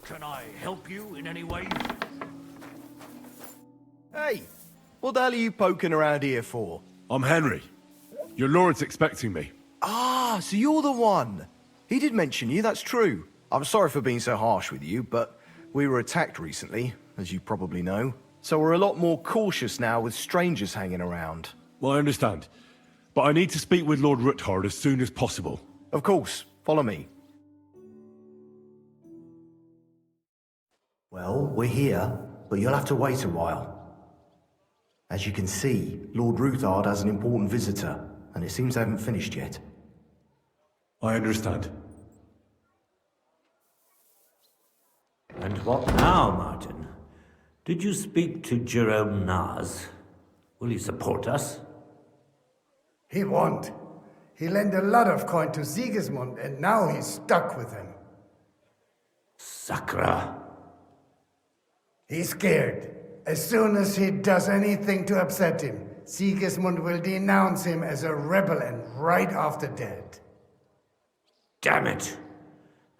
Can I help you in any way? Hey, what the hell are you poking around here for? I'm Henry. Your lord's expecting me. Ah, so you're the one. He did mention you, that's true. I'm sorry for being so harsh with you, but we were attacked recently, as you probably know. So we're a lot more cautious now with strangers hanging around. Well, I understand. But I need to speak with Lord Ruthard as soon as possible. Of course, follow me. Well, we're here, but you'll have to wait a while. As you can see, Lord Ruthard has an important visitor, and it seems they haven't finished yet. I understand. And what now, Martin? Did you speak to Jerome Naz? Will he support us? He won't. He lent a lot of coin to Sigismund, and now he's stuck with him. Sakra. He's scared. As soon as he does anything to upset him, Sigismund will denounce him as a rebel and right off the dead. Damn it!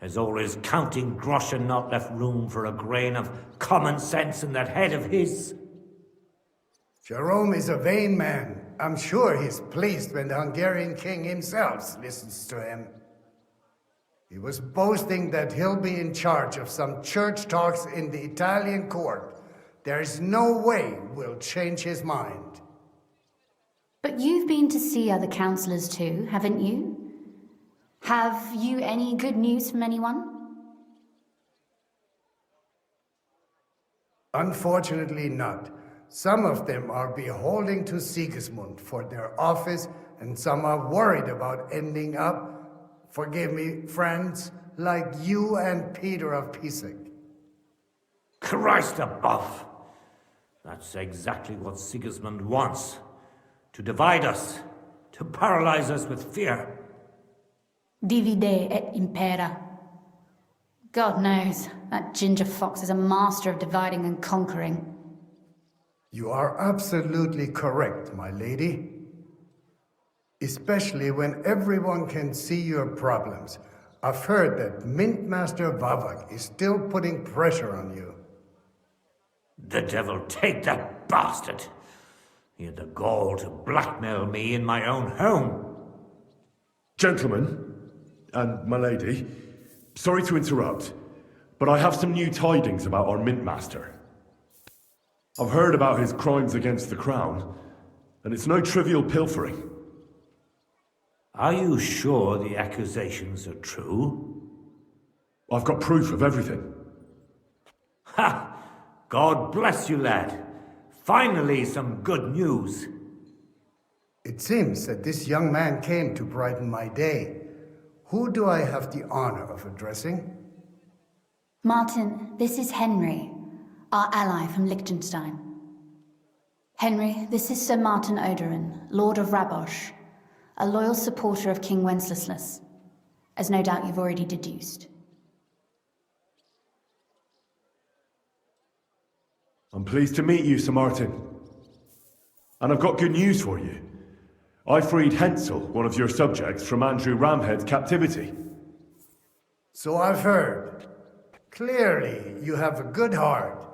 Has all his counting groschen not left room for a grain of common sense in that head of his? Jerome is a vain man. I'm sure he's pleased when the Hungarian king himself listens to him. He was boasting that he'll be in charge of some church talks in the Italian court. There is no way we'll change his mind. But you've been to see other councillors too, haven't you? Have you any good news from anyone? Unfortunately not. Some of them are beholding to Sigismund for their office, and some are worried about ending up, forgive me, friends, like you and Peter of Pisek. Christ above! That's exactly what Sigismund wants. To divide us, to paralyze us with fear. Divide et impera. God knows, that ginger fox is a master of dividing and conquering. You are absolutely correct, my lady. Especially when everyone can see your problems. I've heard that Mintmaster Vavak is still putting pressure on you. The devil take that bastard! He had the gall to blackmail me in my own home. Gentlemen, and my lady, sorry to interrupt, but I have some new tidings about our Mint Master. I've heard about his crimes against the crown, and it's no trivial pilfering. Are you sure the accusations are true? I've got proof of everything. Ha! God bless you, lad. Finally, some good news. It seems that this young man came to brighten my day. Who do I have the honor of addressing? Martin, this is Henry, our ally from Liechtenstein. Henry, this is Sir Martin Odorin, Lord of Rabosh, a loyal supporter of King Wenceslas, as no doubt you've already deduced. I'm pleased to meet you, Sir Martin. And I've got good news for you. I freed Hensel, one of your subjects, from Andrew Ramhead's captivity. So I've heard. Clearly, you have a good heart,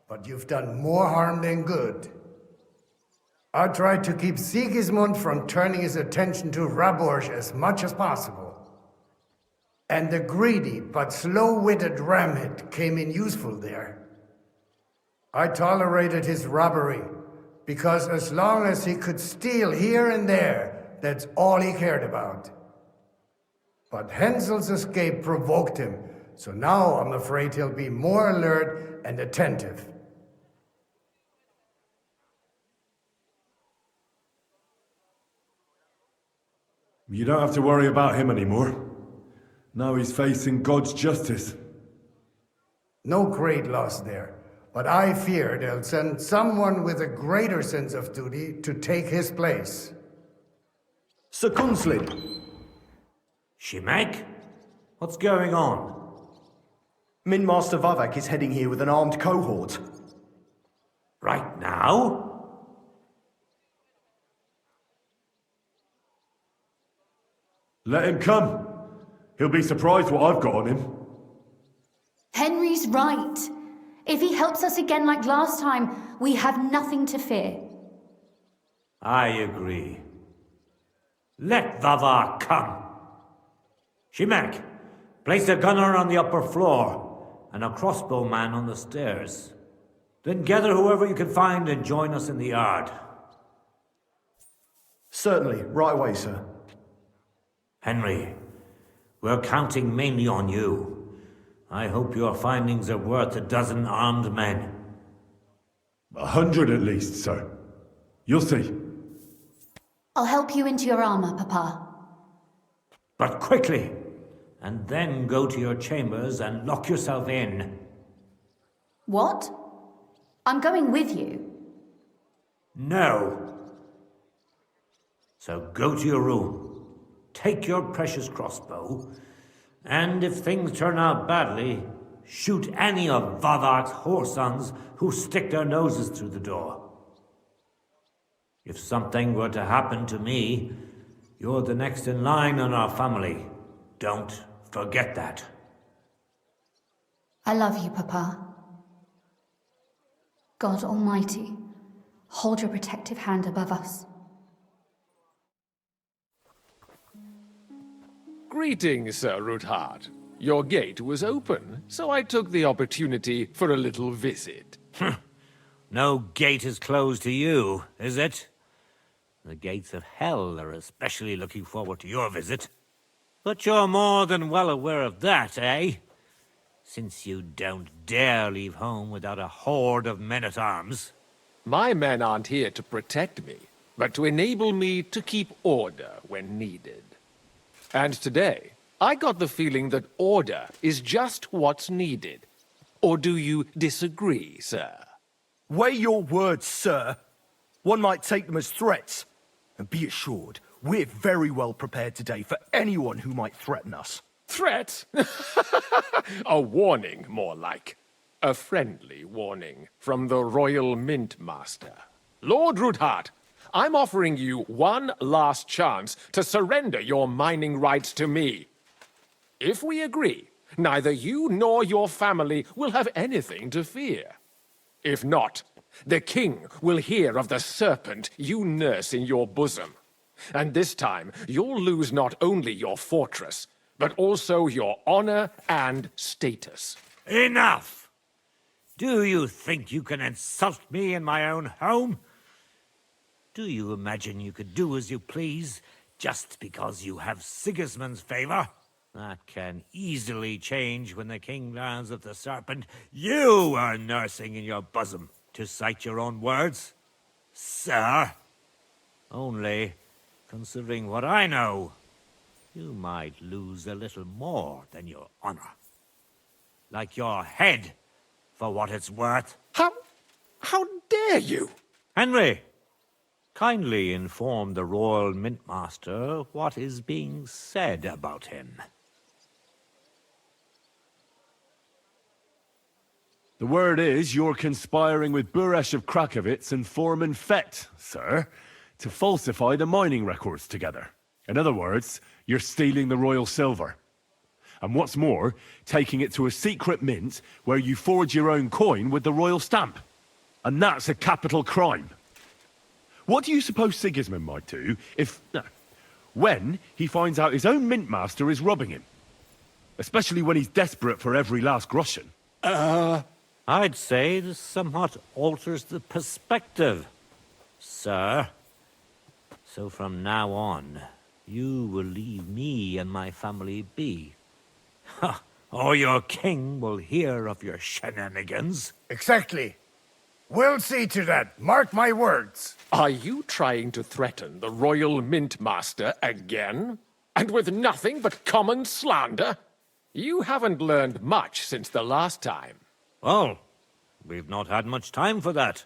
but you've done more harm than good. I tried to keep Sigismund from turning his attention to Rabosh as much as possible. And the greedy but slow-witted Ramhead came in useful there. I tolerated his robbery, because as long as he could steal here and there, that's all he cared about. But Hensel's escape provoked him, so now I'm afraid he'll be more alert and attentive. You don't have to worry about him anymore. Now he's facing God's justice. No great loss there. But I fear they'll send someone with a greater sense of duty to take his place. Sir Kunslin, Shimek? What's going on? Min Master Vavak is heading here with an armed cohort. Right now? Let him come. He'll be surprised what I've got on him. Henry's right. If he helps us again like last time, we have nothing to fear. I agree. Let Vavar come. Shimek, place a gunner on the upper floor and a crossbowman on the stairs. Then gather whoever you can find and join us in the yard. Certainly, right away, sir. Henry, we're counting mainly on you. I hope your findings are worth 12 armed men. 100 at least, sir. You'll see. I'll help you into your armor, Papa. But quickly, and then go to your chambers and lock yourself in. What? I'm going with you. No. So go to your room, take your precious crossbow, and if things turn out badly, shoot any of Vavar's whoresons who stick their noses through the door. If something were to happen to me, you're the next in line in our family. Don't forget that. I love you, Papa. God Almighty, hold your protective hand above us. Greetings, Sir Ruthard. Your gate was open, so I took the opportunity for a little visit. No gate is closed to you, is it? The gates of hell are especially looking forward to your visit. But you're more than well aware of that, eh? Since you don't dare leave home without a horde of men-at-arms. My men aren't here to protect me, but to enable me to keep order when needed. And today, I got the feeling that order is just what's needed. Or do you disagree, sir? Weigh your words, sir. One might take them as threats. And be assured, we're very well prepared today for anyone who might threaten us. Threat? A warning, more like. A friendly warning from the Royal Mint Master. Lord Ruthard, I'm offering you one last chance to surrender your mining rights to me. If we agree, neither you nor your family will have anything to fear. If not, the king will hear of the serpent you nurse in your bosom. And this time, you'll lose not only your fortress, but also your honor and status. Enough! Do you think you can insult me in my own home? Do you imagine you could do as you please just because you have Sigismund's favor? That can easily change when the king learns of the serpent you are nursing in your bosom, to cite your own words, sir. Only, considering what I know, you might lose a little more than your honor. Like your head, for what it's worth. How dare you? Henry, kindly inform the Royal Mintmaster what is being said about him. The word is you're conspiring with Buresh of Krakowitz and Foreman Fett, sir, to falsify the mining records together. In other words, you're stealing the royal silver. And what's more, taking it to a secret mint where you forge your own coin with the royal stamp. And that's a capital crime. What do you suppose Sigismund might do when he finds out his own mintmaster is robbing him? Especially when he's desperate for every last groschen. I'd say this somewhat alters the perspective, sir. So from now on, you will leave me and my family be. Or your king will hear of your shenanigans. Exactly. We'll see to that. Mark my words. Are you trying to threaten the Royal Mint Master again? And with nothing but common slander? You haven't learned much since the last time. Well, we've not had much time for that.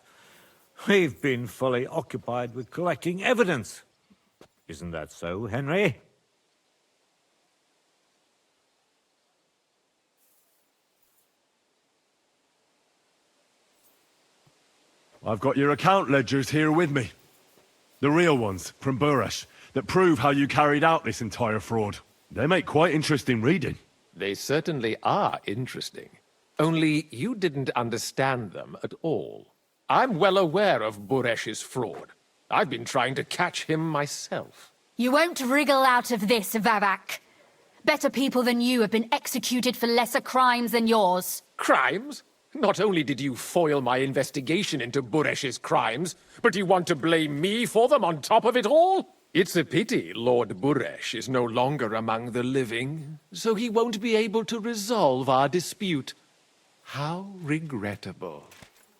We've been fully occupied with collecting evidence. Isn't that so, Henry? I've got your account ledgers here with me. The real ones, from Buresh, that prove how you carried out this entire fraud. They make quite interesting reading. They certainly are interesting. Only you didn't understand them at all. I'm well aware of Buresh's fraud. I've been trying to catch him myself. You won't wriggle out of this, Vavak. Better people than you have been executed for lesser crimes than yours. Crimes? Not only did you foil my investigation into Buresh's crimes, but you want to blame me for them on top of it all? It's a pity Lord Buresh is no longer among the living, so he won't be able to resolve our dispute. How regrettable.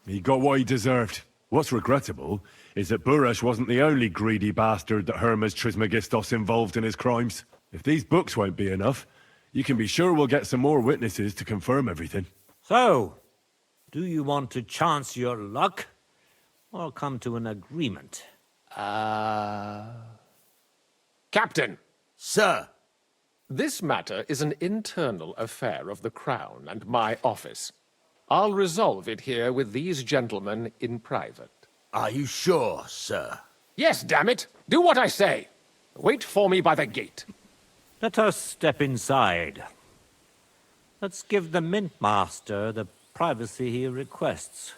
He got what he deserved. What's regrettable is that Buresh wasn't the only greedy bastard that Hermes Trismegistos involved in his crimes. If these books won't be enough, you can be sure we'll get some more witnesses to confirm everything. So, do you want to chance your luck, or come to an agreement? Captain, Sir, this matter is an internal affair of the Crown and my office. I'll resolve it here with these gentlemen in private. are you sure, sir? Yes, damn it! Do what I say! Wait for me by the gate. Let us step inside. Let's give the Mint Master the privacy he requests.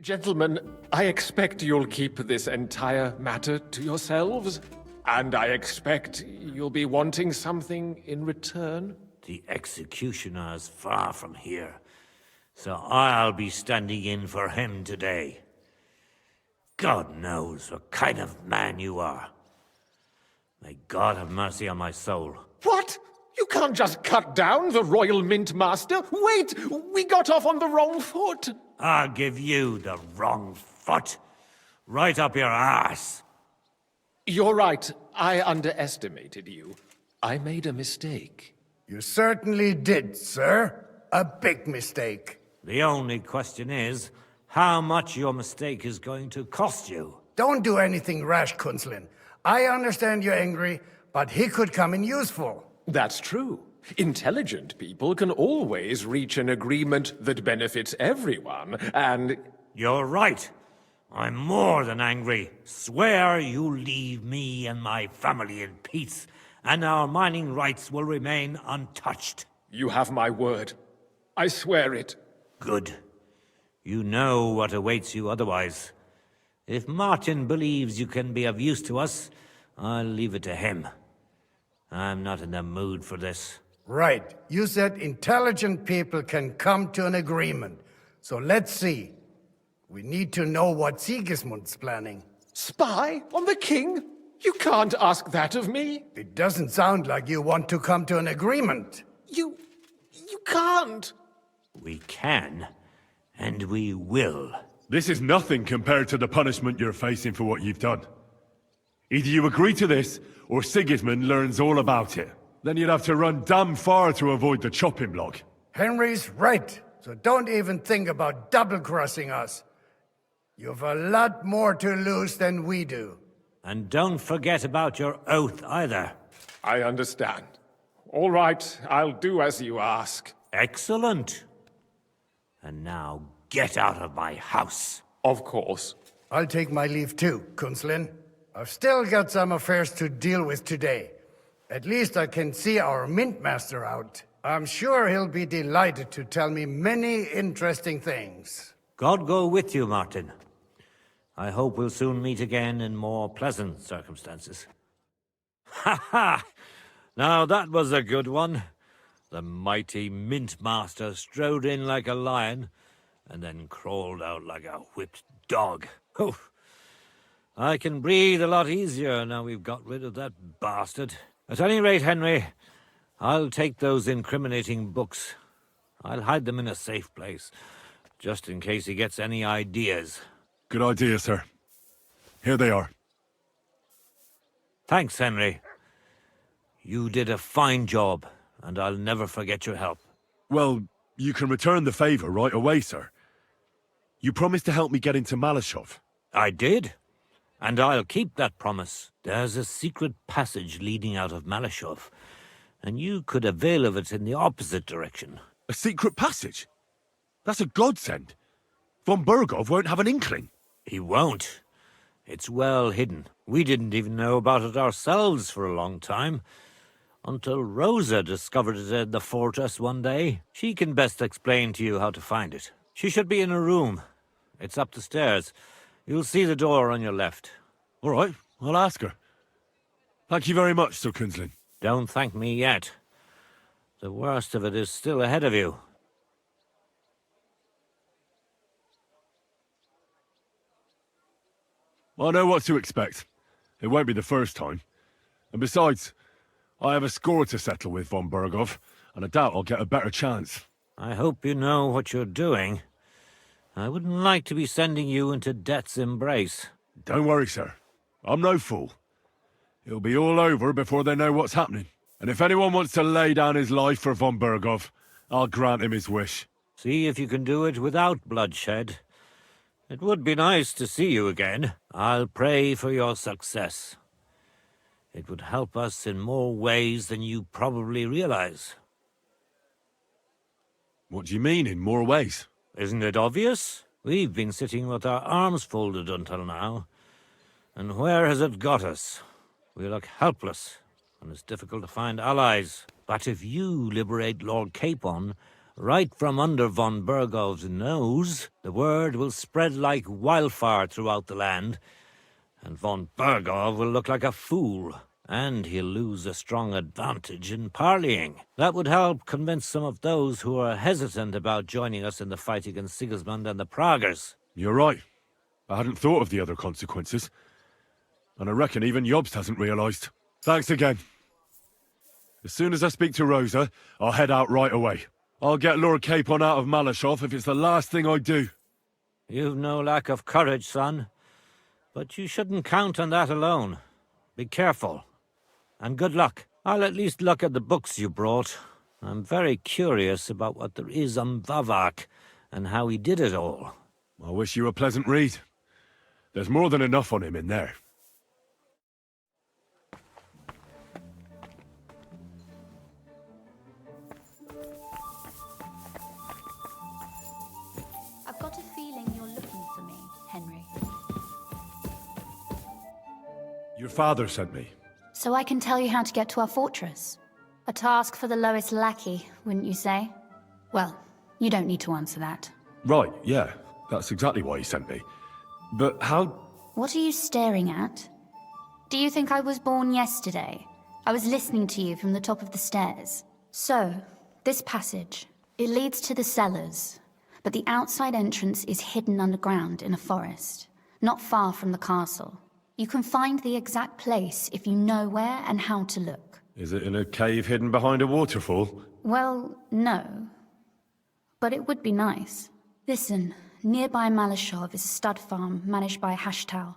Gentlemen, I expect you'll keep this entire matter to yourselves. And I expect you'll be wanting something in return. The executioner is far from here, so I'll be standing in for him today. God knows what kind of man you are. May God have mercy on my soul. What? You can't just cut down the Royal Mint Master? Wait! We got off on the wrong foot! I'll give you the wrong foot. Right up your ass. You're right. I underestimated you. I made a mistake. You certainly did, sir. A big mistake. The only question is, how much your mistake is going to cost you. Don't do anything rash, Kunslin. I understand you're angry, but he could come in useful. That's true. Intelligent people can always reach an agreement that benefits everyone, and... You're right. I'm more than angry. Swear you'll leave me and my family in peace, and our mining rights will remain untouched. You have my word. I swear it. Good. You know what awaits you otherwise. If Martin believes you can be of use to us, I'll leave it to him. I'm not in the mood for this. Right. You said intelligent people can come to an agreement. So let's see. We need to know what Sigismund's planning. Spy on the king? You can't ask that of me. It doesn't sound like you want to come to an agreement. You can't. We can, and we will. This is nothing compared to the punishment you're facing for what you've done. Either you agree to this, or Sigismund learns all about it. Then you'd have to run damn far to avoid the chopping block. Henry's right. So don't even think about double-crossing us. You've a lot more to lose than we do. And don't forget about your oath either. I understand. All right, I'll do as you ask. Excellent. And now get out of my house. Of course. I'll take my leave too, Kunslin. I've still got some affairs to deal with today. At least I can see our Mint Master out. I'm sure he'll be delighted to tell me many interesting things. God go with you, Martin. I hope we'll soon meet again in more pleasant circumstances. Ha ha! Now that was a good one. The mighty Mint Master strode in like a lion, and then crawled out like a whipped dog. Oof. I can breathe a lot easier now we've got rid of that bastard. At any rate, Henry, I'll take those incriminating books. I'll hide them in a safe place, just in case he gets any ideas. Good idea, sir. Here they are. Thanks, Henry. You did a fine job, and I'll never forget your help. Well, you can return the favor right away, sir. You promised to help me get into Malashov. I did, and I'll keep that promise. There's a secret passage leading out of Malashov, and you could avail of it in the opposite direction. A secret passage? That's a godsend. Von Bergov won't have an inkling. He won't. It's well hidden. We didn't even know about it ourselves for a long time. Until Rosa discovered it in the fortress one day. She can best explain to you how to find it. She should be in her room. It's up the stairs. You'll see the door on your left. All right, I'll ask her. Thank you very much, Sir Kinsling. Don't thank me yet. The worst of it is still ahead of you. I know what to expect. It won't be the first time. And besides, I have a score to settle with von Berghoff, and I doubt I'll get a better chance. I hope you know what you're doing. I wouldn't like to be sending you into death's embrace. Don't worry, sir. I'm no fool. It'll be all over before they know what's happening. And if anyone wants to lay down his life for von Berghoff, I'll grant him his wish. See if you can do it without bloodshed. It would be nice to see you again. I'll pray for your success. It would help us in more ways than you probably realize. What do you mean, in more ways? Isn't it obvious? We've been sitting with our arms folded until now. And where has it got us? We look helpless, and it's difficult to find allies. But if you liberate Lord Capon, right from under von Berghoff's nose, the word will spread like wildfire throughout the land, and von Berghoff will look like a fool, and he'll lose a strong advantage in parleying. That would help convince some of those who are hesitant about joining us in the fight against Sigismund and the Praguers. You're right. I hadn't thought of the other consequences. And I reckon even Jobst hasn't realised. Thanks again. As soon as I speak to Rosa, I'll head out right away. I'll get Lord Capon out of Malashov if it's the last thing I do. You've no lack of courage, son. But you shouldn't count on that alone. Be careful. And good luck. I'll at least look at the books you brought. I'm very curious about what there is on Vavak and how he did it all. I wish you a pleasant read. There's more than enough on him in there. I've got a feeling you're looking for me, Henry. Your father sent me. So I can tell you how to get to our fortress. A task for the lowest lackey, wouldn't you say? Well, you don't need to answer that. Right, yeah. That's exactly why he sent me. But how... What are you staring at? Do you think I was born yesterday? I was listening to you from the top of the stairs. So, this passage, it leads to the cellars, but the outside entrance is hidden underground in a forest, not far from the castle. You can find the exact place if you know where and how to look. Is it in a cave hidden behind a waterfall? Well, no. But it would be nice. Listen, nearby Malashov is a stud farm managed by Hashtal,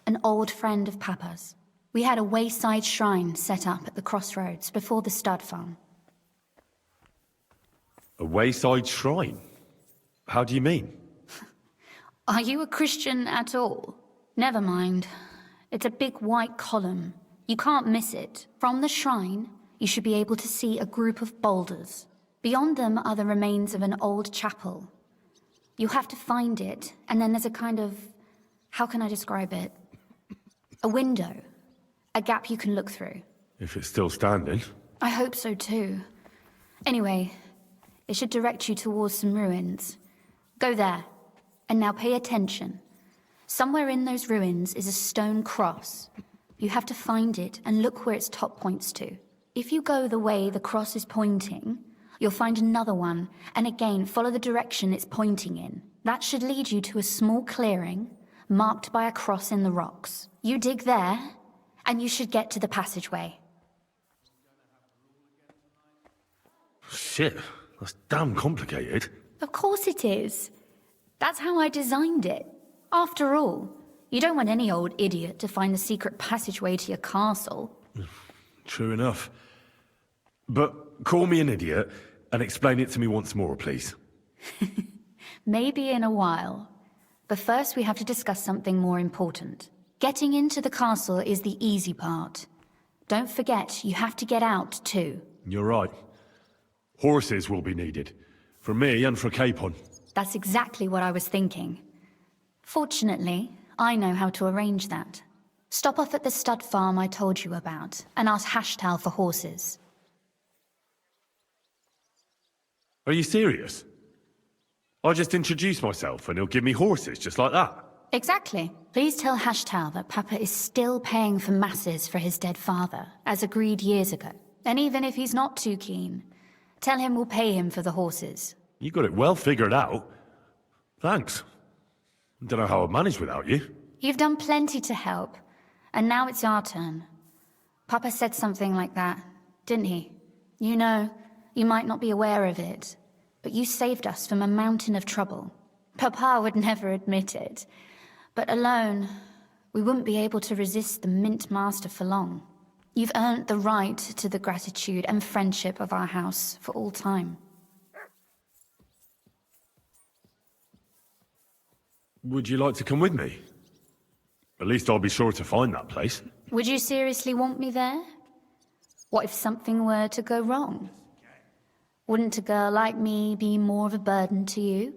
an old friend of Papa's. We had a wayside shrine set up at the crossroads before the stud farm. A wayside shrine? How do you mean? Are you a Christian at all? Never mind. It's a big white column. You can't miss it. From the shrine, you should be able to see a group of boulders. Beyond them are the remains of an old chapel. You have to find it, and then there's a kind of... how can I describe it? A window. A gap you can look through. If it's still standing. I hope so too. Anyway, it should direct you towards some ruins. Go there. And now pay attention. Somewhere in those ruins is a stone cross. You have to find it and look where its top points to. If you go the way the cross is pointing, you'll find another one, and again follow the direction it's pointing in. That should lead you to a small clearing, marked by a cross in the rocks. You dig there, and you should get to the passageway. Shit, that's damn complicated. Of course it is. That's how I designed it. After all, you don't want any old idiot to find the secret passageway to your castle. True enough. But call me an idiot and explain it to me once more, please. Maybe in a while. But first we have to discuss something more important. Getting into the castle is the easy part. Don't forget, you have to get out too. You're right. Horses will be needed. For me and for Capon. That's exactly what I was thinking. Fortunately, I know how to arrange that. Stop off at the stud farm I told you about, and ask Hashtal for horses. Are you serious? I just introduce myself and he'll give me horses just like that. Exactly. Please tell Hashtal that Papa is still paying for masses for his dead father, as agreed years ago. And even if he's not too keen, tell him we'll pay him for the horses. You got it well figured out. Thanks. Don't know how I'd manage without you. You've done plenty to help, and now it's our turn. Papa said something like that, didn't he? You know, you might not be aware of it, but you saved us from a mountain of trouble. Papa would never admit it, but alone, we wouldn't be able to resist the Mint Master for long. You've earned the right to the gratitude and friendship of our house for all time. Would you like to come with me? At least I'll be sure to find that place. Would you seriously want me there? What if something were to go wrong? Wouldn't a girl like me be more of a burden to you?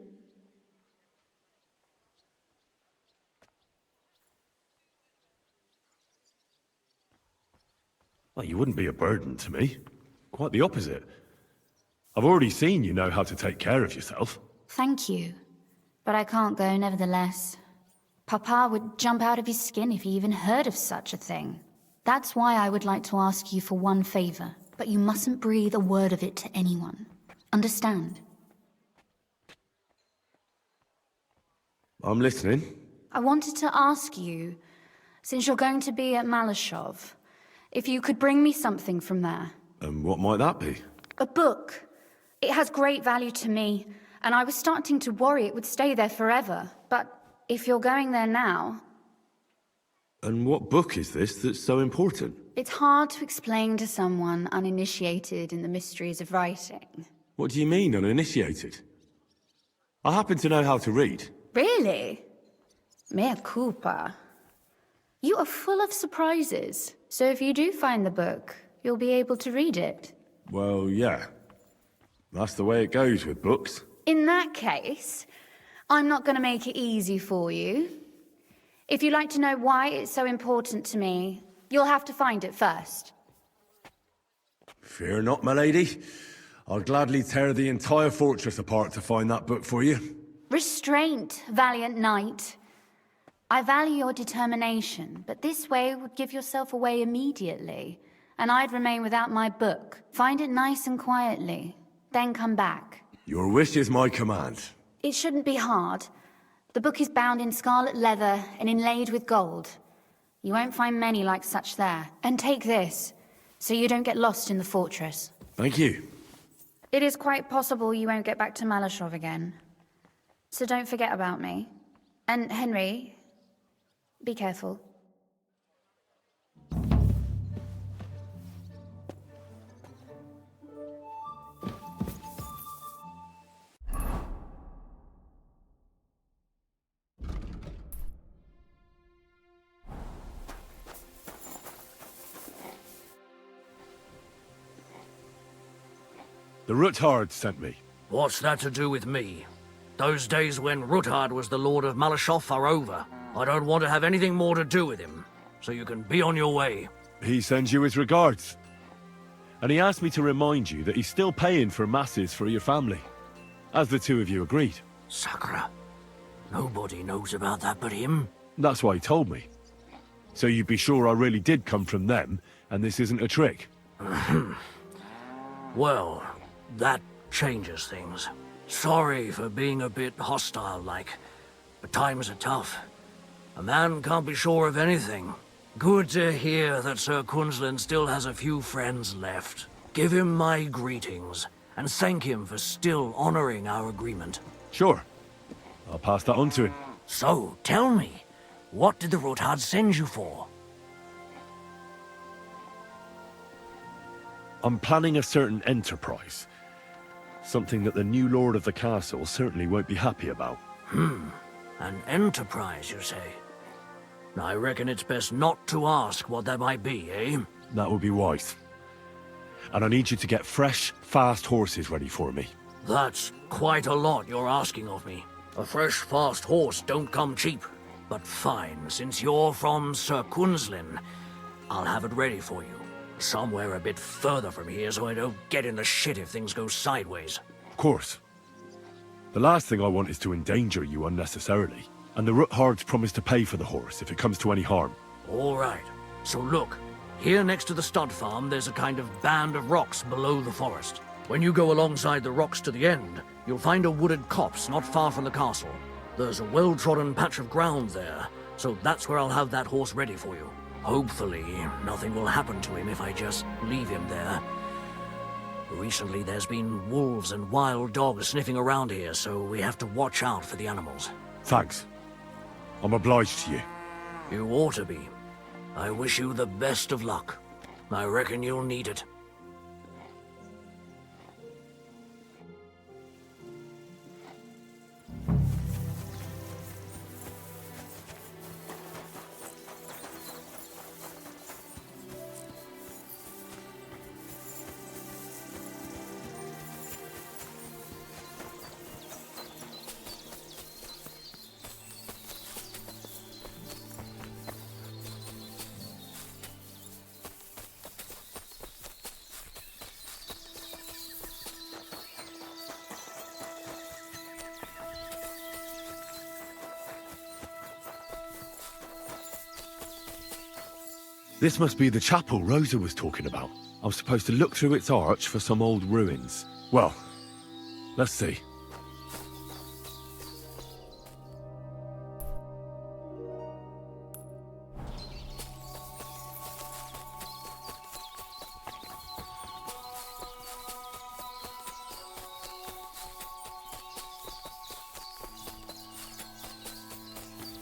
Well, you wouldn't be a burden to me. Quite the opposite. I've already seen you know how to take care of yourself. Thank you. But I can't go nevertheless. Papa would jump out of his skin if he even heard of such a thing. That's why I would like to ask you for one favor, but you mustn't breathe a word of it to anyone. Understand? I'm listening. I wanted to ask you, since you're going to be at Malashov, if you could bring me something from there. And what might that be? A book. It has great value to me, and I was starting to worry it would stay there forever. But if you're going there now... And what book is this that's so important? It's hard to explain to someone uninitiated in the mysteries of writing. What do you mean, uninitiated? I happen to know how to read. Really? Mea culpa. You are full of surprises, so if you do find the book, you'll be able to read it. Well, yeah. That's the way it goes with books. In that case, I'm not going to make it easy for you. If you'd like to know why it's so important to me, you'll have to find it first. Fear not, my lady. I'll gladly tear the entire fortress apart to find that book for you. Restraint, valiant knight. I value your determination, but this way would give yourself away immediately, and I'd remain without my book. Find it nice and quietly, then come back. Your wish is my command. It shouldn't be hard. The book is bound in scarlet leather and inlaid with gold. You won't find many like such there. And take this, so you don't get lost in the fortress. Thank you. It is quite possible you won't get back to Malashov again. So don't forget about me. And Henry, be careful. The Ruthard sent me. What's that to do with me? Those days when Ruthard was the Lord of Malashov are over. I don't want to have anything more to do with him, so you can be on your way. He sends you his regards. And he asked me to remind you that he's still paying for masses for your family, as the two of you agreed. Sakura. Nobody knows about that but him. That's why he told me. So you'd be sure I really did come from them, and this isn't a trick. Well, that changes things. Sorry for being a bit hostile-like, but times are tough. A man can't be sure of anything. Good to hear that Sir Kunzlin still has a few friends left. Give him my greetings, and thank him for still honoring our agreement. Sure. I'll pass that on to him. So, tell me, what did the Ruthard send you for? I'm planning a certain enterprise. Something that the new lord of the castle certainly won't be happy about. An enterprise, you say? I reckon it's best not to ask what that might be, eh? That would be wise. And I need you to get fresh, fast horses ready for me. That's quite a lot you're asking of me. A fresh, fast horse don't come cheap. But fine, since you're from Sir Kunzlin, I'll have it ready for you. Somewhere a bit further from here so I don't get in the shit if things go sideways. Of course. The last thing I want is to endanger you unnecessarily. And the Roothards promise to pay for the horse if it comes to any harm. All right. So look, here next to the stud farm, there's a kind of band of rocks below the forest. When you go alongside the rocks to the end, you'll find a wooded copse not far from the castle. There's a well-trodden patch of ground there, so that's where I'll have that horse ready for you. Hopefully, nothing will happen to him if I just leave him there. Recently, there's been wolves and wild dogs sniffing around here, so we have to watch out for the animals. Thanks. I'm obliged to you. You ought to be. I wish you the best of luck. I reckon you'll need it. This must be the chapel Rosa was talking about. I was supposed to look through its arch for some old ruins. Well, let's see.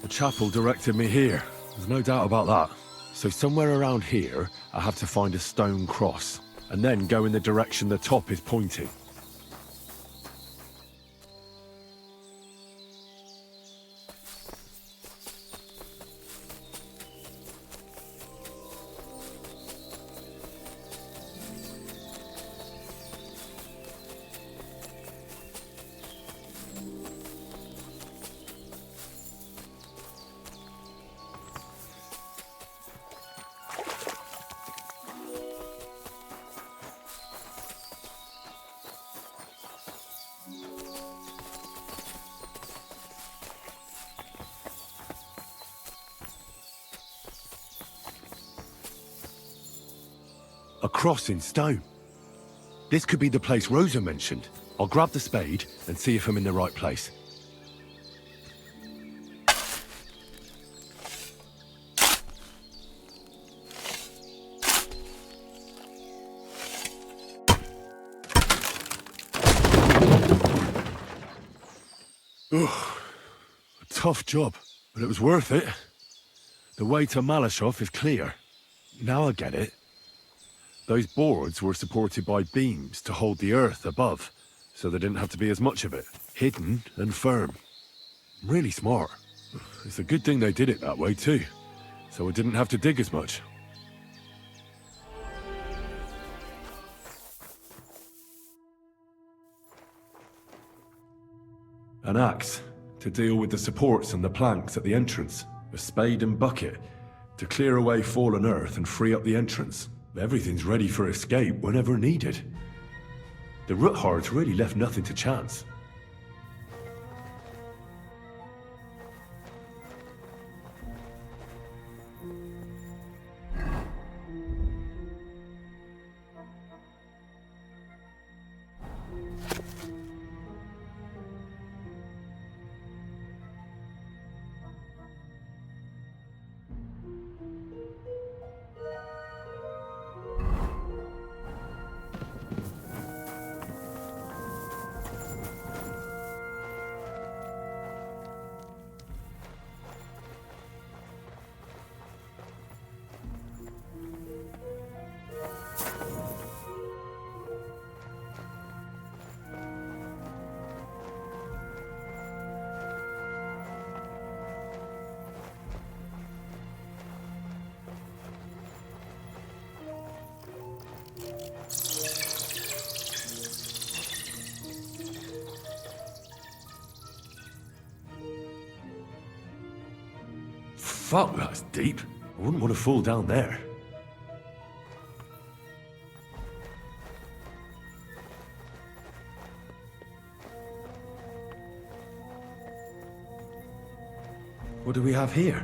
The chapel directed me here. There's no doubt about that. So somewhere around here, I have to find a stone cross, and then go in the direction the top is pointing. A cross in stone. This could be the place Rosa mentioned. I'll grab the spade and see if I'm in the right place. Ugh, a tough job, but it was worth it. The way to Malashov is clear. Now I get it. Those boards were supported by beams to hold the earth above, so there didn't have to be as much of it. Hidden and firm. Really smart. It's a good thing they did it that way too, so I didn't have to dig as much. An axe to deal with the supports and the planks at the entrance. A spade and bucket to clear away fallen earth and free up the entrance. Everything's ready for escape whenever needed. The Roothards really left nothing to chance. Fuck, that's deep. I wouldn't want to fall down there. What do we have here?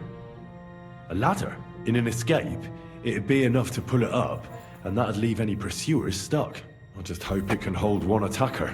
A ladder? In an escape, it'd be enough to pull it up, and that'd leave any pursuers stuck. I just hope it can hold one attacker.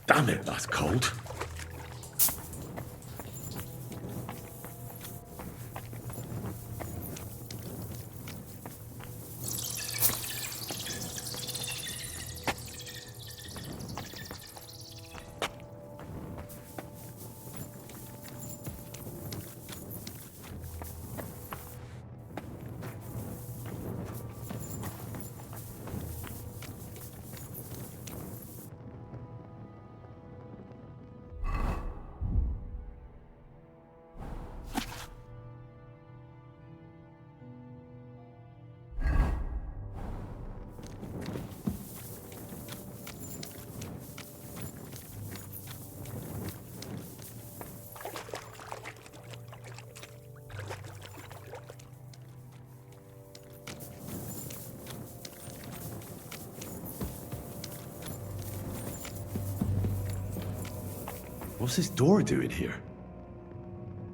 Damn it, that's cold. What's this door doing here?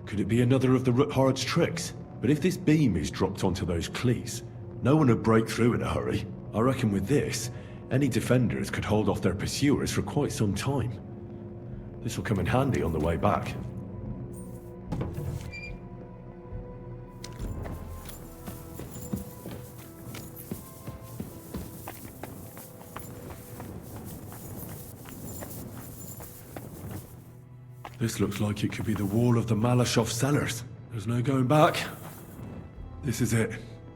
Could it be another of the Ruthard's tricks? But if this beam is dropped onto those cleats, no one would break through in a hurry. I reckon with this, any defenders could hold off their pursuers for quite some time. This will come in handy on the way back. This looks like it could be the wall of the Malashov cellars. There's no going back. This is it.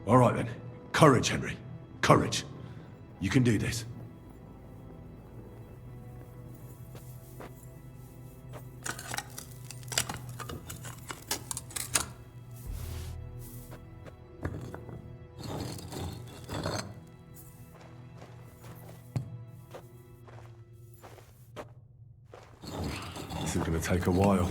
All right then. Courage, Henry. Courage. You can do this. This is going to take a while.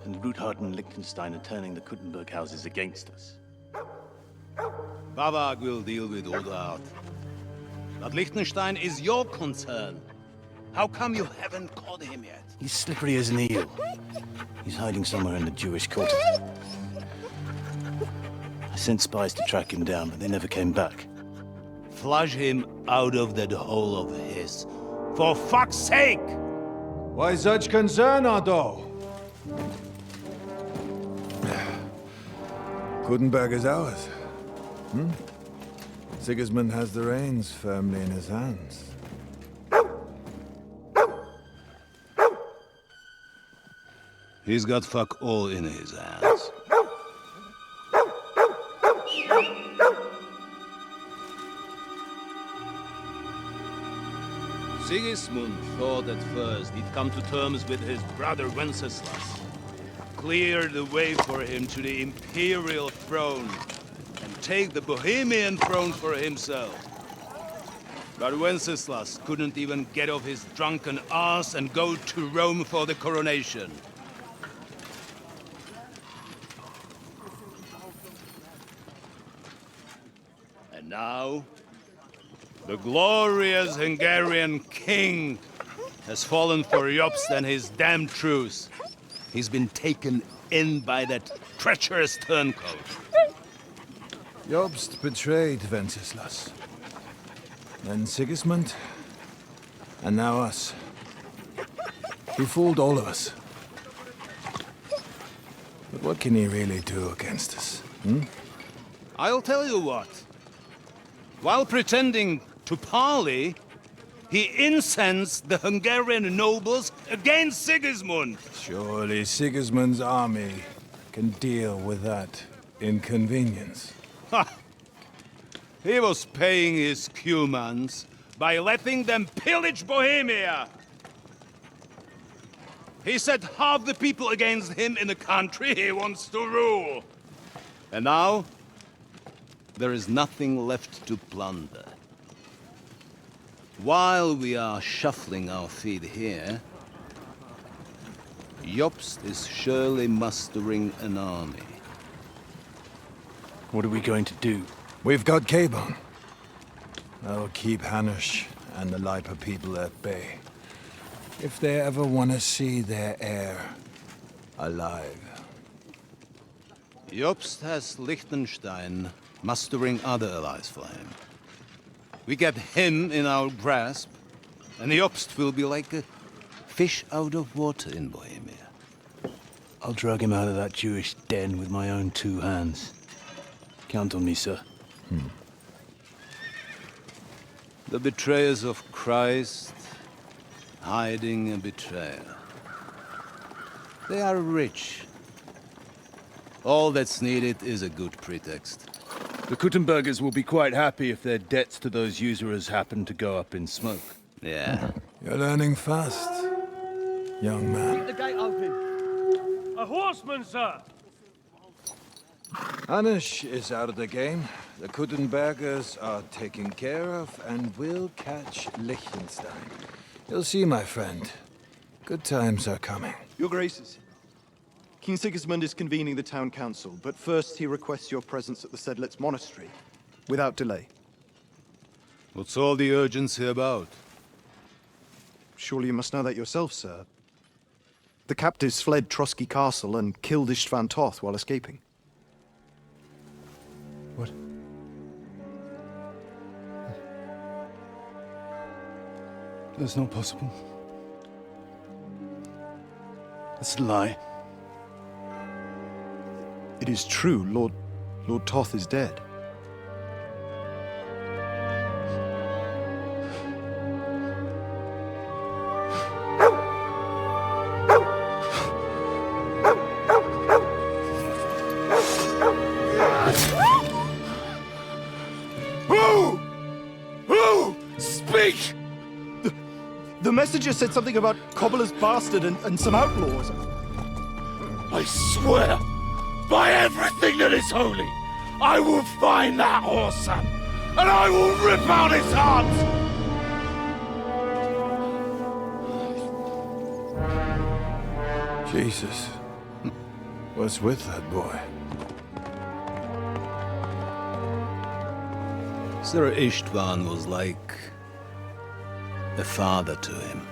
And Ruthard and Liechtenstein are turning the Kuttenberg houses against us. Bavag will deal with Ruthard. But Liechtenstein is your concern. How come you haven't caught him yet? He's slippery as an eel. He's hiding somewhere in the Jewish quarter. I sent spies to track him down, but they never came back. Flush him out of that hole of his. For fuck's sake! Why such concern, Otto? Kuttenberg is ours. Sigismund has the reins firmly in his hands. He's got fuck all in his hands. Sigismund thought at first he'd come to terms with his brother Wenceslas, clear the way for him to the imperial throne, and take the Bohemian throne for himself. But Wenceslas couldn't even get off his drunken ass and go to Rome for the coronation. And now, the glorious Hungarian king has fallen for Jobst and his damned truce. He's been taken in by that treacherous turncoat. Jobst betrayed Wenceslas. Then Sigismund. And now us. He fooled all of us. But what can he really do against us? I'll tell you what. While pretending to parley, he incensed the Hungarian nobles against Sigismund. Surely Sigismund's army can deal with that inconvenience. Ha! He was paying his Cumans by letting them pillage Bohemia. He set half the people against him in the country he wants to rule. And now, there is nothing left to plunder. While we are shuffling our feet here, Jobst is surely mustering an army. What are we going to do? We've got Cabon. That'll keep Hanush and the Lipa people at bay. If they ever want to see their heir alive. Jobst has Liechtenstein mustering other allies for him. We get him in our grasp, and Jobst will be like a fish out of water in Bohemia. I'll drag him out of that Jewish den with my own 2 hands. Count on me, sir. The betrayers of Christ, hiding a betrayal. They are rich. All that's needed is a good pretext. The Kuttenbergers will be quite happy if their debts to those usurers happen to go up in smoke. Yeah. You're learning fast, young man. The gate open. A horseman, sir! Hanush is out of the game. The Kuttenbergers are taken care of, and we'll catch Liechtenstein. You'll see, my friend. Good times are coming. Your Graces, King Sigismund is convening the town council, but first he requests your presence at the Sedlitz monastery, without delay. What's all the urgency about? Surely you must know that yourself, sir. The captives fled Trotsky Castle and killed Istvan Toth while escaping. What? That's not possible. That's a lie. It is true, Lord Toth is dead. Who? Speak! The messenger said something about Cobbler's bastard and some outlaws. I swear, by everything that is holy, I will find that whoreson, and I will rip out his heart! Jesus. What's with that boy? Sir Istvan was like a father to him.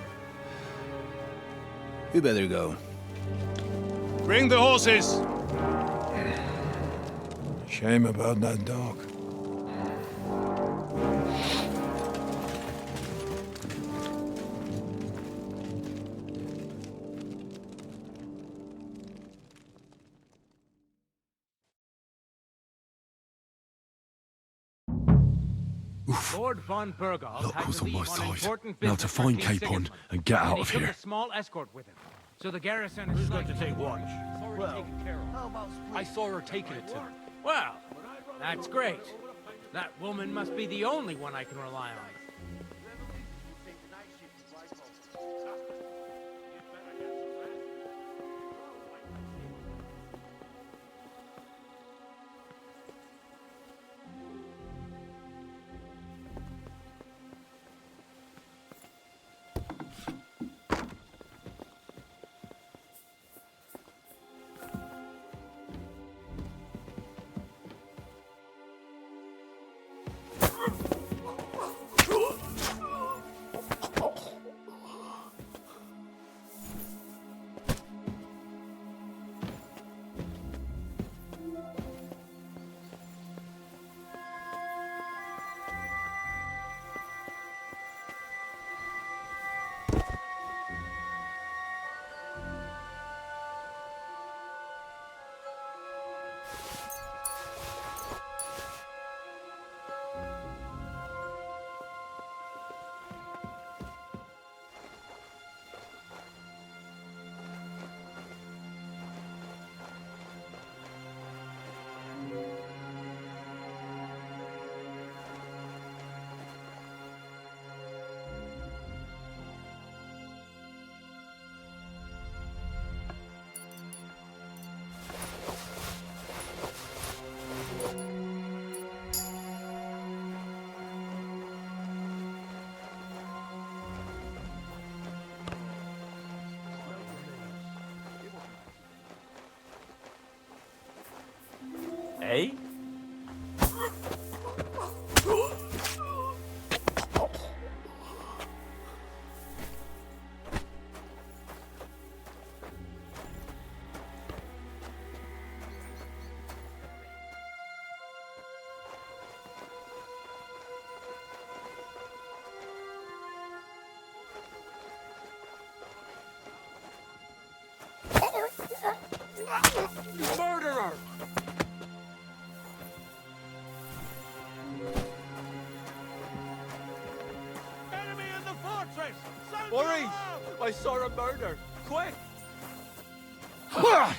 We better go. Bring the horses! Shame about that dog. Lord von Burgall Luck had was to on my leave on side. important Now to business for find King Capon Sigismund. and get out He of took here. a small escort with him. So the garrison is Who's going to take watch? Well, I saw her taking it to him. well, that's great. That woman must be the only one I can rely on. Eh? Murderer! Enemy in the fortress! Maurice! I saw a murder! Quick! Don't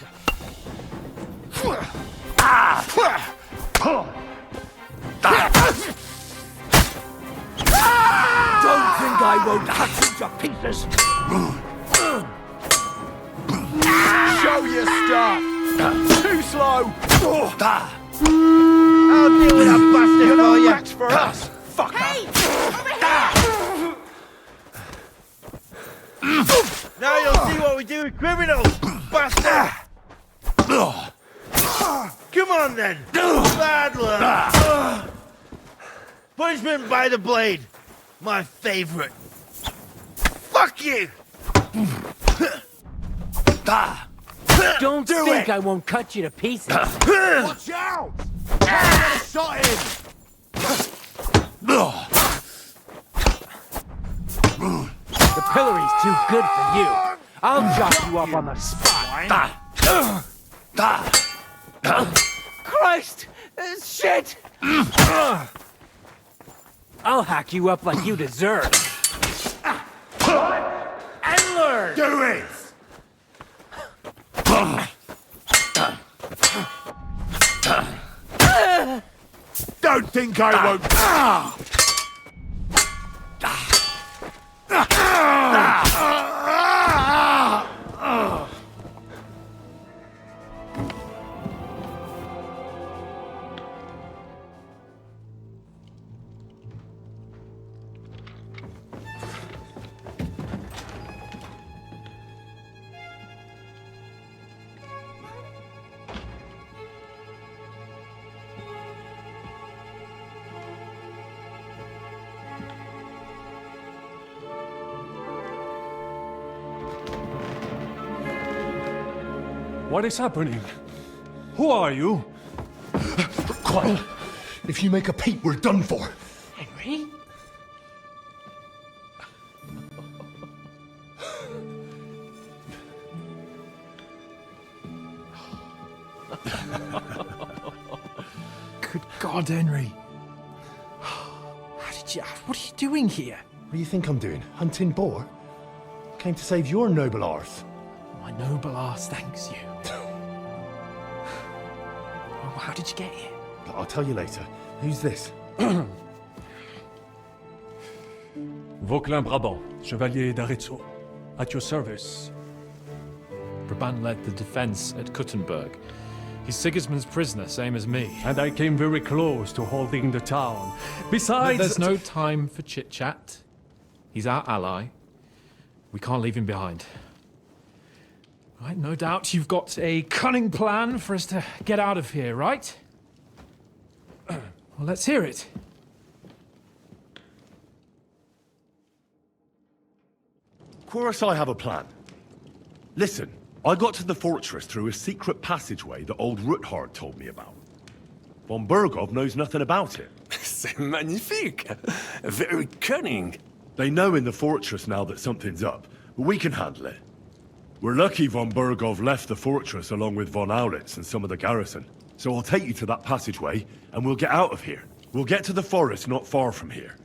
think I won't cut you to pieces. Show your stuff! Too slow! I'll deal with a bastard You're for no you. match for us! Fucker! Now you'll see what we do with criminals, bastard! Come on then! Bad luck! Punishment by the blade! My favorite! Fuck you! Don't think I won't cut you to pieces. Watch out! Get a shot in! The pillory's too good for you. I'll chop you up on the spot. Christ! Shit! I'll hack you up like you deserve. And learn! Do it! Don't think I won't. What is happening? Who are you? Quiet. If you make a peep, we're done for. Henry? Good God, Henry. How did you... What are you doing here? What do you think I'm doing? Hunting boar? Came to save your noble arse. My noble arse thanks you. Oh, how did you get here? I'll tell you later. Who's this? Vauquelin Brabant, Chevalier d'Arezzo. At your service. Brabant led the defense at Kuttenberg. He's Sigismund's prisoner, same as me. And I came very close to holding the town. Besides... There's no time for chit-chat. He's our ally. We can't leave him behind. Right, no doubt you've got a cunning plan for us to get out of here, right? Well, let's hear it. Of course I have a plan. Listen, I got to the fortress through a secret passageway that old Ruthard told me about. Von Bergov knows nothing about it. C'est magnifique! Very cunning. They know in the fortress now that something's up, but we can handle it. We're lucky von Bergov left the fortress along with von Aulitz and some of the garrison. So I'll take you to that passageway, and we'll get out of here. We'll get to the forest not far from here.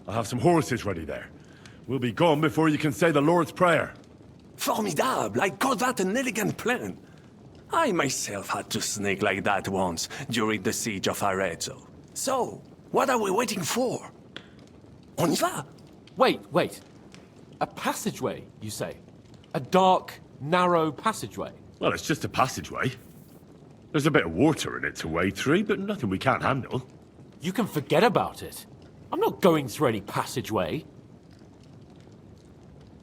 I'll have some horses ready there. We'll be gone before you can say the Lord's Prayer. Formidable! I call that an elegant plan. I myself had to sneak like that once during the siege of Arezzo. So, what are we waiting for? On y va! Wait. A passageway, you say? A dark, narrow passageway? Well, it's just a passageway. There's a bit of water in it to wade through, but nothing we can't handle. You can forget about it. I'm not going through any passageway.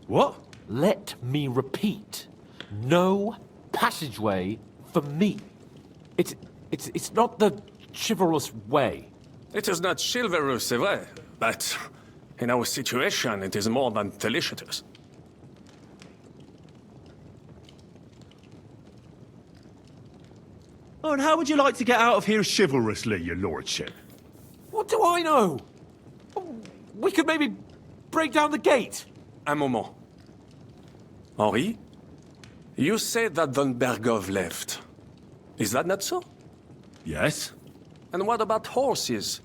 What? Let me repeat. No passageway for me. It's It's not the chivalrous way. It is not chivalrous, c'est vrai, but in our situation, it is more than delicious. Oh, and how would you like to get out of here chivalrously, your lordship? What do I know? We could maybe break down the gate. Un moment. Henri, you said that Von Bergov left. Is that not so? Yes? And what about horses?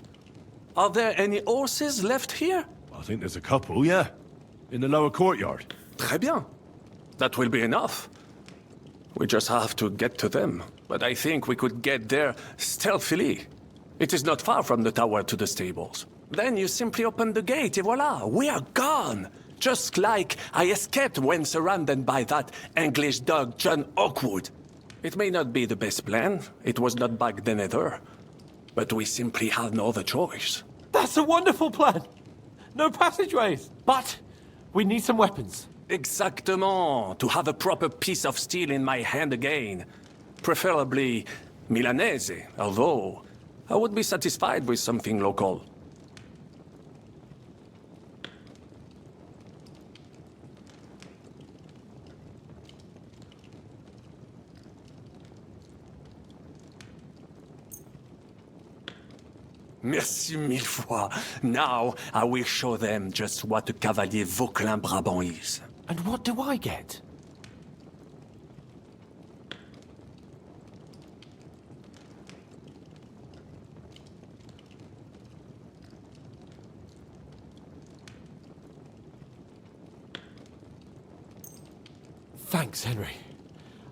Are there any horses left here? I think there's a couple, yeah. In the lower courtyard. Très bien. That will be enough. We just have to get to them. But I think we could get there stealthily. It is not far from the tower to the stables. Then you simply open the gate, et voila, we are gone! Just like I escaped when surrounded by that English dog John Oakwood. It may not be the best plan, it was not back then either. But we simply had no other choice. That's a wonderful plan! No passageways! But we need some weapons. Exactement, to have a proper piece of steel in my hand again. Preferably Milanese, although I would be satisfied with something local. Merci mille fois. Now I will show them just what a Cavalier Vauquelin-Brabant is. And what do I get? Thanks, Henry.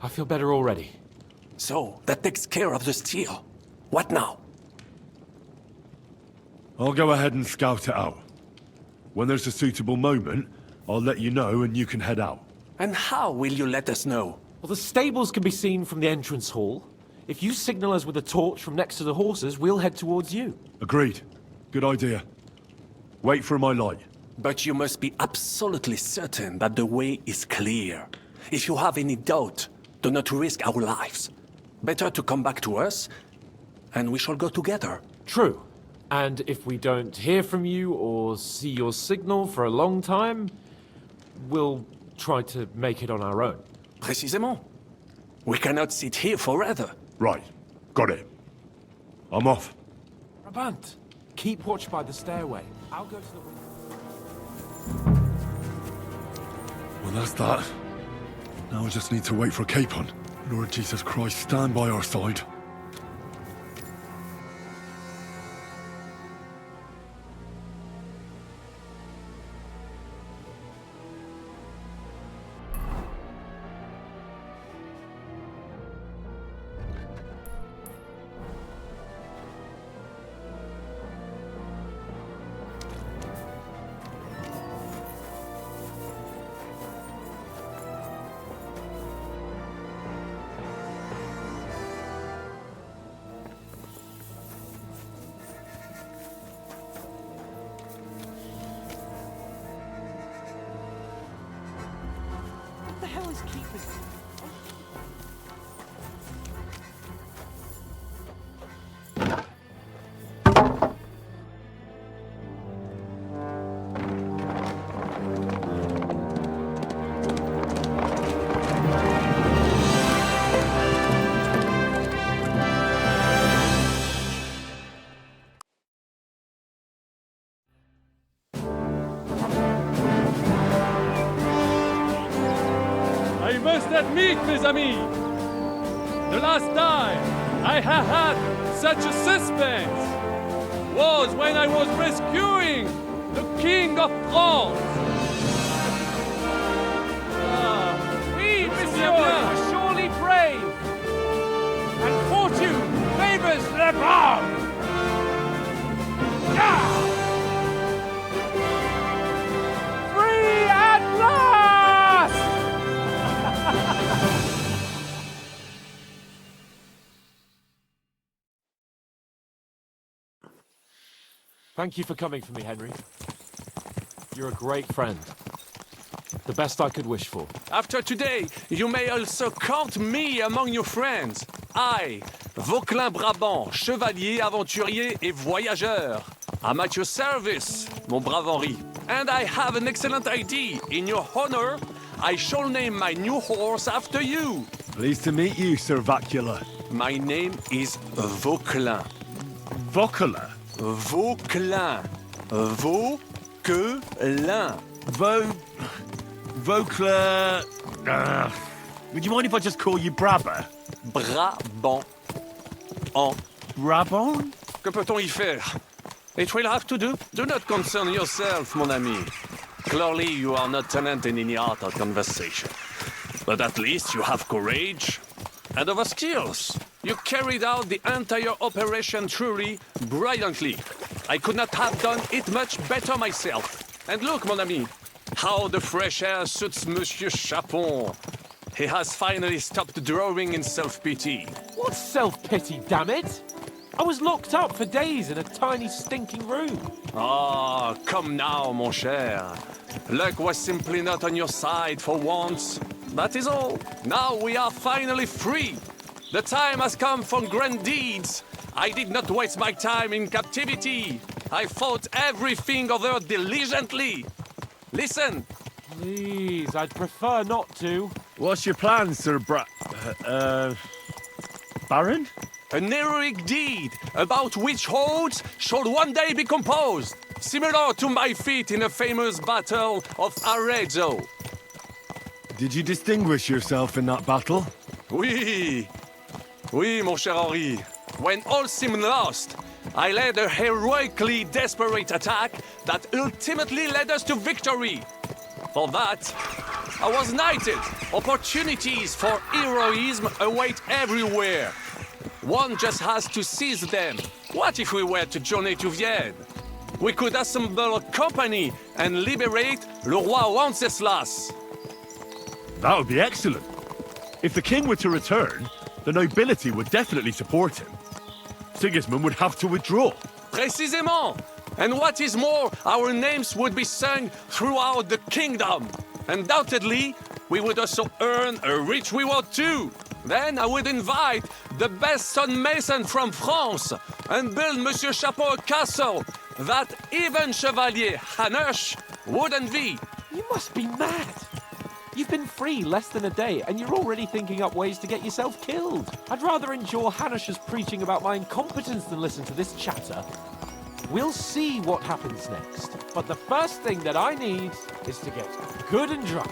I feel better already. So, that takes care of the steel. What now? I'll go ahead and scout it out. When there's a suitable moment, I'll let you know and you can head out. And how will you let us know? Well, the stables can be seen from the entrance hall. If you signal us with a torch from next to the horses, we'll head towards you. Agreed. Good idea. Wait for my light. But you must be absolutely certain that the way is clear. If you have any doubt, do not risk our lives. Better to come back to us, and we shall go together. True. And if we don't hear from you or see your signal for a long time, we'll try to make it on our own. Précisément. We cannot sit here forever. Right. Got it. I'm off. Brabant, keep watch by the stairway. I'll go to the window. Well, that's that. Now I just need to wait for a capon. Lord Jesus Christ, stand by our side. What the hell is keeping... I must admit, mes amis, the last time I have had such a suspense was when I was rescuing the King of France. Oui, monsieur, you are surely brave. And fortune favors the brave. Free at last! Thank you for coming for me, Henry. You're a great friend. The best I could wish for. After today, you may also count me among your friends. I, Vauquelin-Brabant, chevalier, aventurier et voyageur. I'm at your service, mon brave Henri. And I have an excellent idea. In your honor, I shall name my new horse after you. Pleased to meet you, Sir Vacula. My name is Vauquelin. Vauquelin? Vauquelin. Vauquelin. Vauquelin... would you mind if I just call you Brabber? Brabant. Brabant? Que peut-on y faire? It will have to do. Do not concern yourself, mon ami. Clearly, you are not tenant in any art or conversation. But at least you have courage and other skills. You carried out the entire operation truly brilliantly. I could not have done it much better myself. And look, mon ami, how the fresh air suits Monsieur Chapon. He has finally stopped drawing in self-pity. What self-pity, damn it? I was locked up for days in a tiny stinking room. Ah, come now, mon cher. Luck was simply not on your side for once. That is all. Now we are finally free. The time has come for grand deeds. I did not waste my time in captivity. I fought everything over diligently. Listen. Please, I'd prefer not to. What's your plan, Sir Baron? An heroic deed about which odes shall one day be composed, similar to my feat in the famous battle of Arezzo. Did you distinguish yourself in that battle? Oui, mon cher Henri. When all seemed lost, I led a heroically desperate attack that ultimately led us to victory. For that, I was knighted. Opportunities for heroism await everywhere. One just has to seize them. What if we were to journey to Vienne? We could assemble a company and liberate le roi Wenceslas. That would be excellent. If the king were to return, the nobility would definitely support him. Sigismund would have to withdraw. Précisément. And what is more, our names would be sung throughout the kingdom. Undoubtedly, we would also earn a rich reward too. Then I would invite the best stonemason from France and build Monsieur Chapeau a castle that even Chevalier Hanush would envy. You must be mad. You've been free less than a day, and you're already thinking up ways to get yourself killed. I'd rather endure Hanush's preaching about my incompetence than listen to this chatter. We'll see what happens next, but the first thing that I need is to get good and drunk.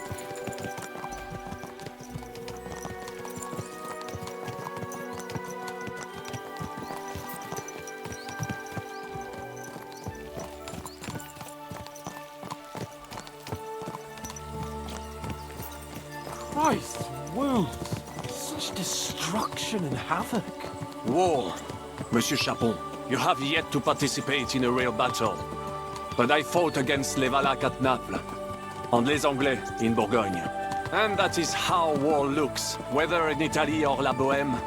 Christ, wounds! Such destruction and havoc. War, Monsieur Chapon. You have yet to participate in a real battle. But I fought against les Valaques at Naples, and les Anglais in Bourgogne. And that is how war looks, whether in Italy or La Bohème.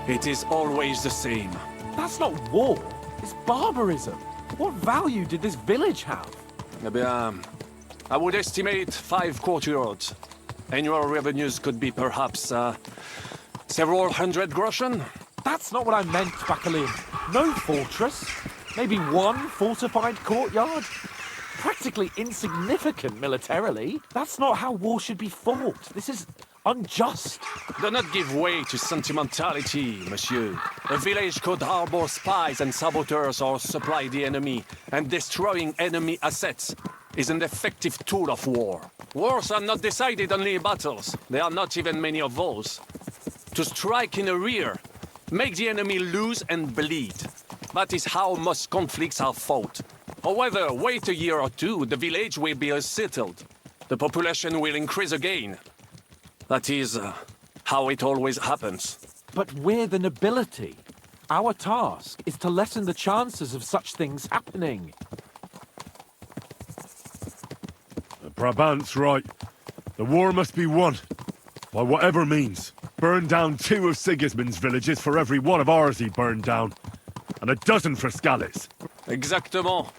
It is always the same. That's not war. It's barbarism. What value did this village have? Eh bien, I would estimate 5 courtyards. Annual revenues could be perhaps, several hundred groschen. That's not what I meant, Bacalian. No fortress. Maybe one fortified courtyard. Practically insignificant militarily. That's not how war should be fought. This is unjust. Do not give way to sentimentality, monsieur. A village could harbor spies and saboteurs or supply the enemy, and destroying enemy assets is an effective tool of war. Wars are not decided only in battles. There are not even many of those. To strike in the rear, make the enemy lose and bleed. That is how most conflicts are fought. However, wait a year or two, the village will be settled. The population will increase again. That is how it always happens. But we're the nobility. Our task is to lessen the chances of such things happening. Brabant's right. The war must be won. By whatever means. Burn down 2 of Sigismund's villages for every one of ours he burned down. And a dozen for Scalise. Exactement.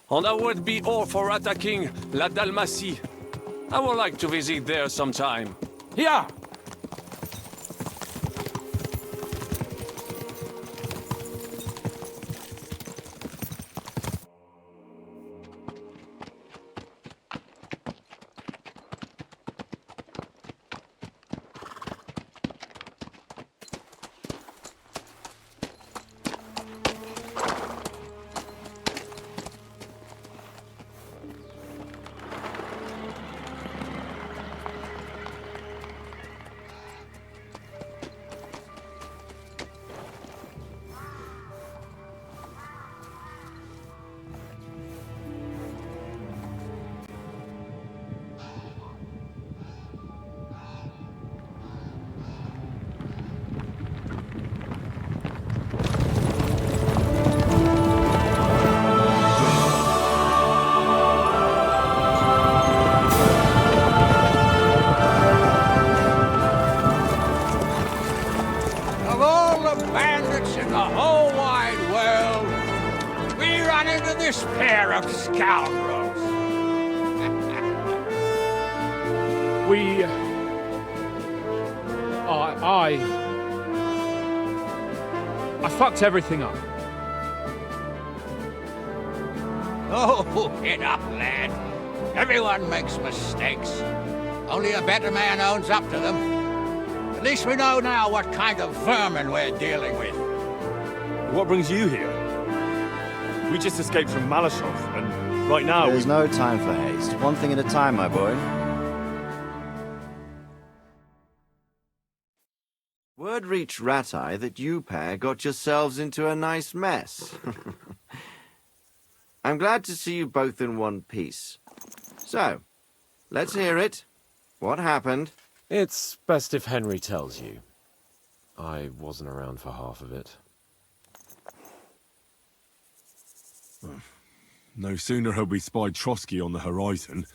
And I would be all for attacking La Dalmatie. I would like to visit there sometime. Here! bandits in the whole wide world, we run into this pair of scoundrels. I fucked everything up. Oh, get up, lad. Everyone makes mistakes. Only a better man owns up to them. At least we know now what kind of vermin we're dealing with. What brings you here? We just escaped from Malashov, and right now There's no time for haste. One thing at a time, my boy. Word reached Rat-Eye that you pair got yourselves into a nice mess. I'm glad to see you both in one piece. So, let's hear it. What happened? It's best if Henry tells you. I wasn't around for half of it. no sooner had we spied Trotsky on the horizon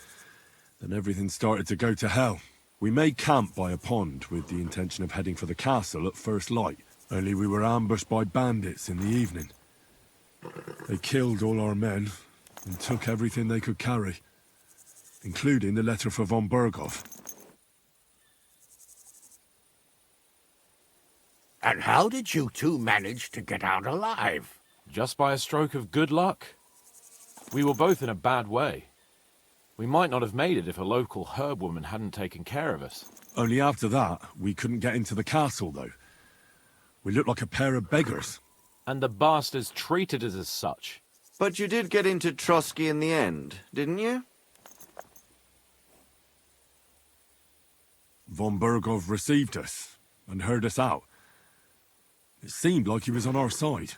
than everything started to go to hell. We made camp by a pond with the intention of heading for the castle at first light, only we were ambushed by bandits in the evening. They killed all our men and took everything they could carry, including the letter for von Berghoff. And how did you two manage to get out alive? Just by a stroke of good luck. We were both in a bad way. We might not have made it if a local herb woman hadn't taken care of us. Only after that, we couldn't get into the castle, though. We looked like a pair of beggars. And the bastards treated us as such. But you did get into Trotsky in the end, didn't you? Von Berghoff received us and heard us out. It seemed like he was on our side.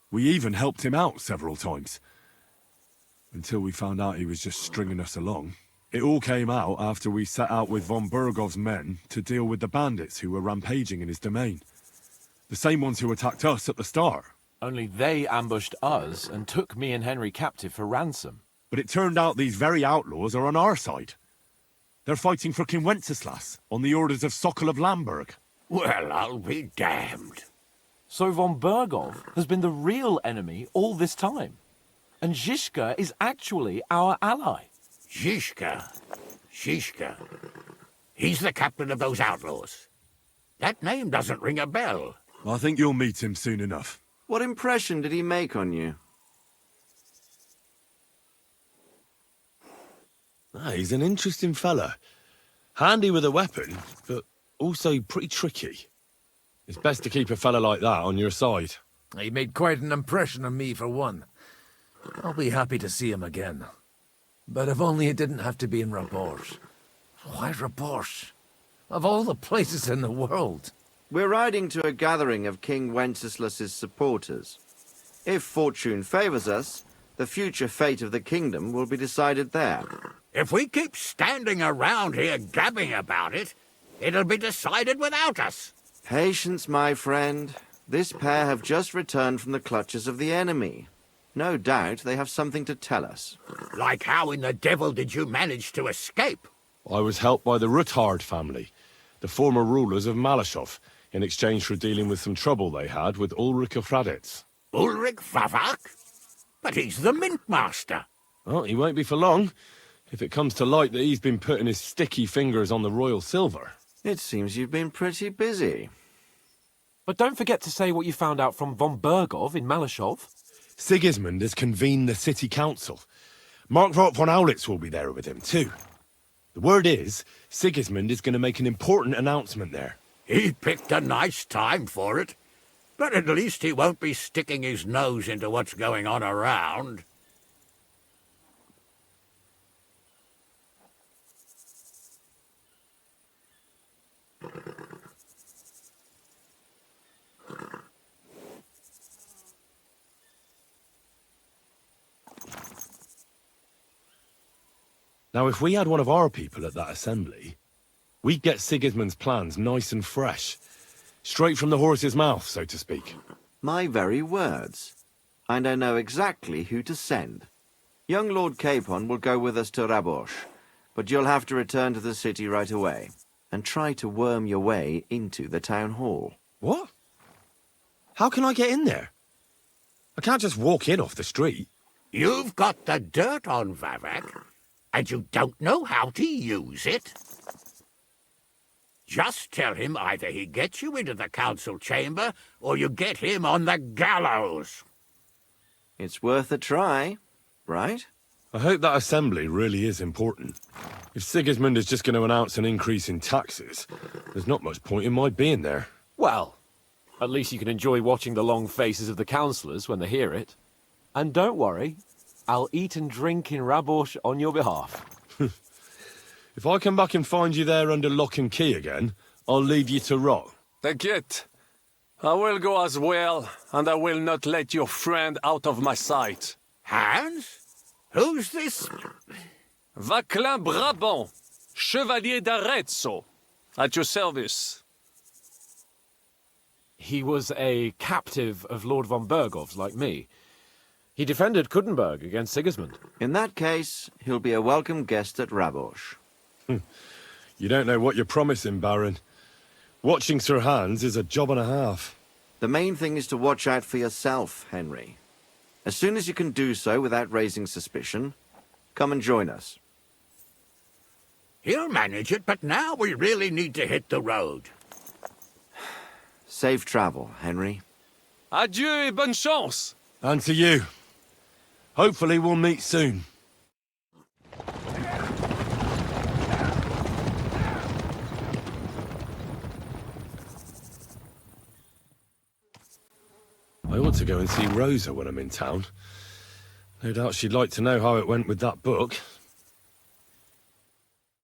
We even helped him out several times. Until we found out he was just stringing us along. It all came out after we set out with von Berghoff's men to deal with the bandits who were rampaging in his domain. The same ones who attacked us at the start. Only they ambushed us and took me and Henry captive for ransom. But it turned out these very outlaws are on our side. They're fighting for King Wenceslas on the orders of Sokol of Lamberg. Well, I'll be damned. So von Berghoff has been the real enemy all this time. And Zhishka is actually our ally. Zhishka? He's the captain of those outlaws. That name doesn't ring a bell. I think you'll meet him soon enough. What impression did he make on you? He's an interesting fella. Handy with a weapon, but also pretty tricky. It's best to keep a fella like that on your side. He made quite an impression on me, for one. I'll be happy to see him again. But if only it didn't have to be in Rabosh. Why Rabosh? Of all the places in the world. We're riding to a gathering of King Wenceslas's supporters. If fortune favors us, the future fate of the kingdom will be decided there. If we keep standing around here gabbing about it, it'll be decided without us. Patience, my friend. This pair have just returned from the clutches of the enemy. No doubt they have something to tell us. Like how in the devil did you manage to escape? I was helped by the Ruthard family, the former rulers of Malashov, in exchange for dealing with some trouble they had with Ulrich of Raditz. Ulrich Vavak? But he's the mint master. Well, he won't be for long, if it comes to light that he's been putting his sticky fingers on the royal silver. It seems you've been pretty busy. But don't forget to say what you found out from von Berghoff in Malashov. Sigismund has convened the city council. Markvart von Aulitz will be there with him, too. The word is, Sigismund is going to make an important announcement there. He picked a nice time for it. But at least he won't be sticking his nose into what's going on around. Now, if we had one of our people at that assembly, we'd get Sigismund's plans nice and fresh. Straight from the horse's mouth, so to speak. My very words. And I know exactly who to send. Young Lord Capon will go with us to Rabosh, but you'll have to return to the city right away, and try to worm your way into the town hall. What? How can I get in there? I can't just walk in off the street. You've got the dirt on Vavak, and you don't know how to use it. Just tell him either he gets you into the council chamber, or you get him on the gallows. It's worth a try, right? I hope that assembly really is important. If Sigismund is just going to announce an increase in taxes, there's not much point in my being there. Well, at least you can enjoy watching the long faces of the councillors when they hear it. And don't worry, I'll eat and drink in Rabosh on your behalf. If I come back and find you there under lock and key again, I'll leave you to rot. T'inquiète. I will go as well, and I will not let your friend out of my sight. Hans? Who's this? Vaclin Brabant, Chevalier d'Arezzo, at your service. He was a captive of Lord von Bergov's, like me. He defended Kuttenberg against Sigismund. In that case, he'll be a welcome guest at Rabosh. You don't know what you're promising, Baron. Watching Sir Hans is a job and a half. The main thing is to watch out for yourself, Henry. As soon as you can do so without raising suspicion, come and join us. He'll manage it, but now we really need to hit the road. Safe travel, Henry. Adieu et bonne chance! And to you. Hopefully we'll meet soon. I ought to go and see Rosa when I'm in town. No doubt she'd like to know how it went with that book.